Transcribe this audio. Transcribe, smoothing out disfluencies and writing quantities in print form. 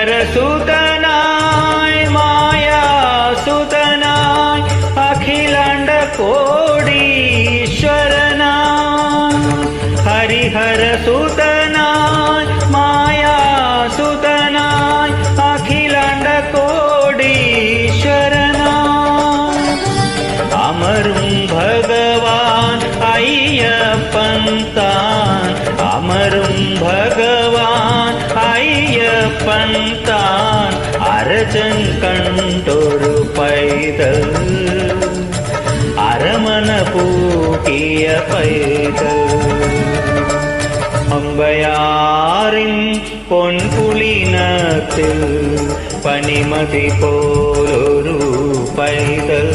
ഹരിഹരസുതനായി മായാസുതനായി അഖിലാണ്ട കോടീശ്വരനായി ഹരിഹരസുതനായി മായാസുതനായി അഖിലാണ്ട കോടീശ്വരനായി അമരും ഭഗവാൻ അയ്യപ്പൻ താൻ അമരും ഭഗവാൻ അയ്യപ്പൻ താൻ അരജൻ കണ്ടൊരു പൈതൽ അരമന പൂക്കിയ പൈതൽ അമ്പയാറിൻ പൊൻപുളിനത്തിൽ പനിമതി പോലൊരു പൈതൽ